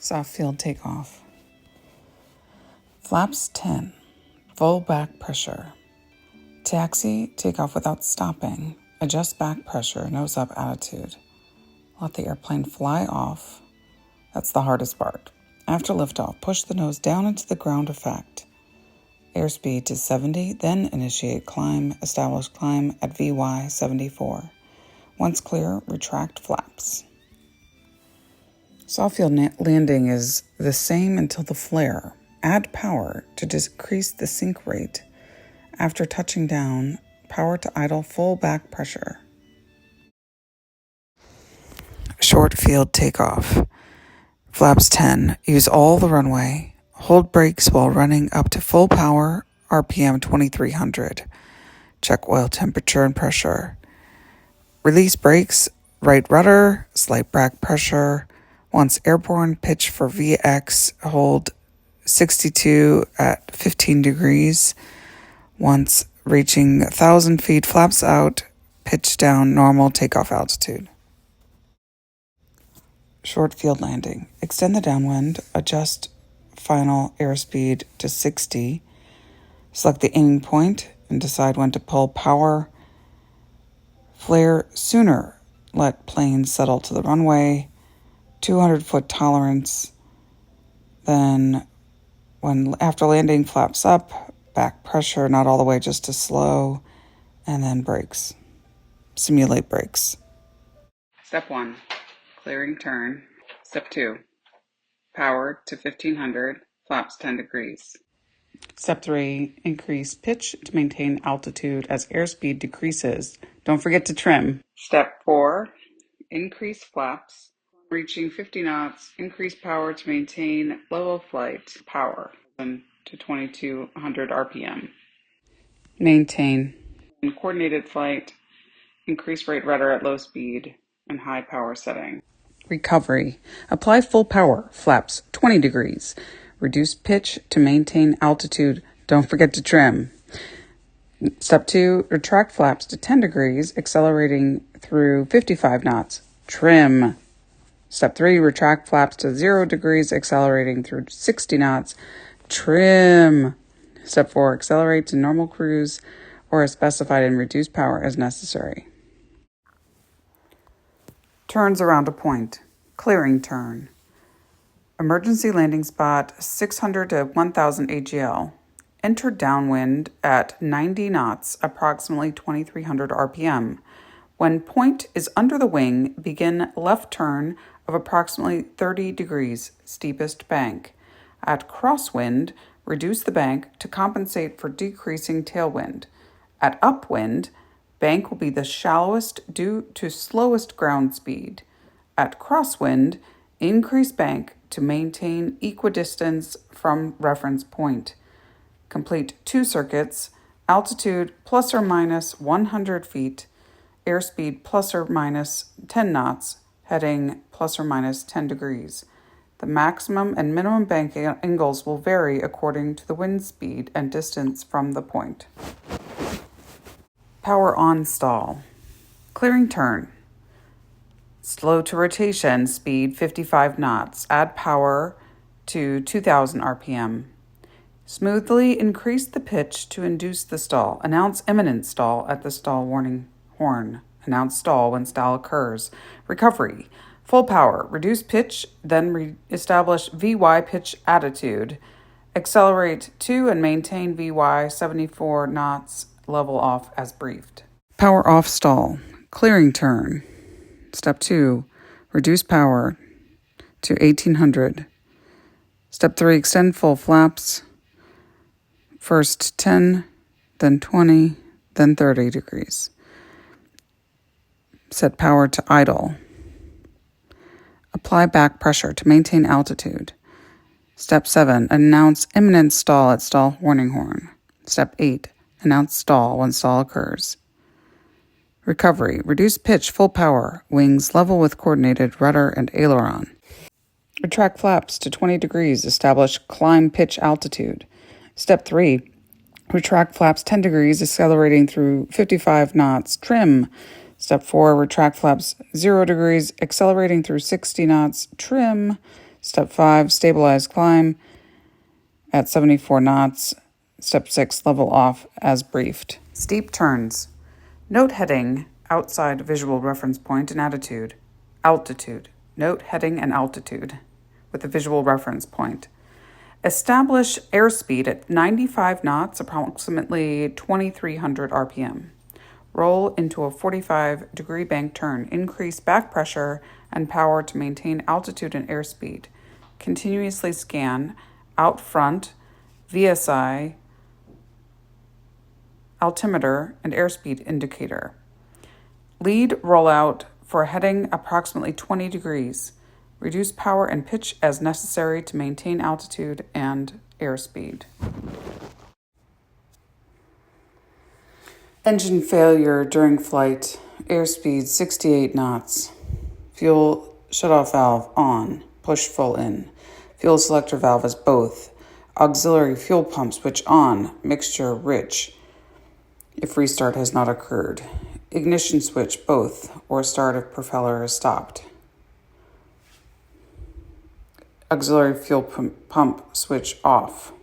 Soft field takeoff. Flaps 10. Full back pressure. Taxi, take off without stopping. Adjust back pressure, nose up attitude. Let the airplane fly off. That's the hardest part. After liftoff, push the nose down into the ground effect. Airspeed to 70, then initiate climb. Establish climb at VY 74. Once clear, retract flaps. Soft field landing is the same until the flare. Add power to decrease the sink rate. After touching down, power to idle full back pressure. Short field takeoff. Flaps 10. Use all the runway. Hold brakes while running up to full power, RPM 2300. Check oil temperature and pressure. Release brakes, right rudder, slight back pressure. Once airborne, pitch for VX, hold 62 at 15 degrees. Once reaching 1,000 feet, flaps out, pitch down, normal takeoff altitude. Short field landing. Extend the downwind, adjust final airspeed to 60. Select the aiming point and decide when to pull power. Flare sooner. Let plane settle to the runway. 200-foot tolerance. Then, after landing, flaps up, back pressure, not all the way, just to slow, and then brakes. Simulate brakes. Step 1, clearing turn. Step 2, power to 1500, flaps 10 degrees. Step 3, increase pitch to maintain altitude as airspeed decreases. Don't forget to trim. Step 4, increase flaps. Reaching 50 knots, increase power to maintain level flight power to 2200 RPM. Maintain. In coordinated flight, increase right rudder at low speed and high power setting. Recovery. Apply full power, flaps 20 degrees. Reduce pitch to maintain altitude. Don't forget to trim. Step 2, retract flaps to 10 degrees, accelerating through 55 knots. Trim. Step 3, retract flaps to 0 degrees, accelerating through 60 knots. Trim. Step 4, accelerate to normal cruise or as specified and reduce power as necessary. Turns around a point. Clearing turn. Emergency landing spot 600 to 1000 AGL. Enter downwind at 90 knots, approximately 2300 RPM. When point is under the wing, begin left turn of approximately 30 degrees, steepest bank. At crosswind, reduce the bank to compensate for decreasing tailwind. At upwind, bank will be the shallowest due to slowest ground speed. At crosswind, increase bank to maintain equidistance from reference point. Complete 2 circuits, altitude plus or minus 100 feet, airspeed plus or minus 10 knots, heading plus or minus 10 degrees. The maximum and minimum bank angles will vary according to the wind speed and distance from the point. Power on stall. Clearing turn. Slow to rotation, speed 55 knots. Add power to 2000 RPM. Smoothly increase the pitch to induce the stall. Announce imminent stall at the stall warning horn. Announce stall when stall occurs. Recovery. Full power. Reduce pitch, then establish VY pitch attitude. Accelerate to and maintain VY 74 knots. Level off as briefed. Power off stall. Clearing turn. Step 2. Reduce power to 1800. Step 3. Extend full flaps. First 10, then 20, then 30 degrees. Set power to idle. Apply back pressure to maintain altitude. Step 7. Announce imminent stall at stall warning horn. Step 8. Announce stall when stall occurs. Recovery. Reduce pitch, full power. Wings level with coordinated rudder and aileron. Retract flaps to 20 degrees. Establish climb pitch altitude. Step 3. Retract flaps 10 degrees, accelerating through 55 knots. Trim. Step 4, retract flaps 0 degrees, accelerating through 60 knots. Trim. Step 5, stabilize climb at 74 knots. Step 6, level off as briefed. Steep turns. Note heading outside visual reference point and attitude. Altitude. Note heading and altitude with a visual reference point. Establish airspeed at 95 knots, approximately 2300 RPM. Roll into a 45-degree bank turn. Increase back pressure and power to maintain altitude and airspeed. Continuously scan out front, VSI, altimeter, and airspeed indicator. Lead rollout for heading approximately 20 degrees. Reduce power and pitch as necessary to maintain altitude and airspeed. Engine failure during flight. Airspeed 68 knots. Fuel shutoff valve on. Push full in. Fuel selector valve is both. Auxiliary fuel pump switch on. Mixture rich if restart has not occurred. Ignition switch both, or start if propeller is stopped. Auxiliary fuel pump switch off.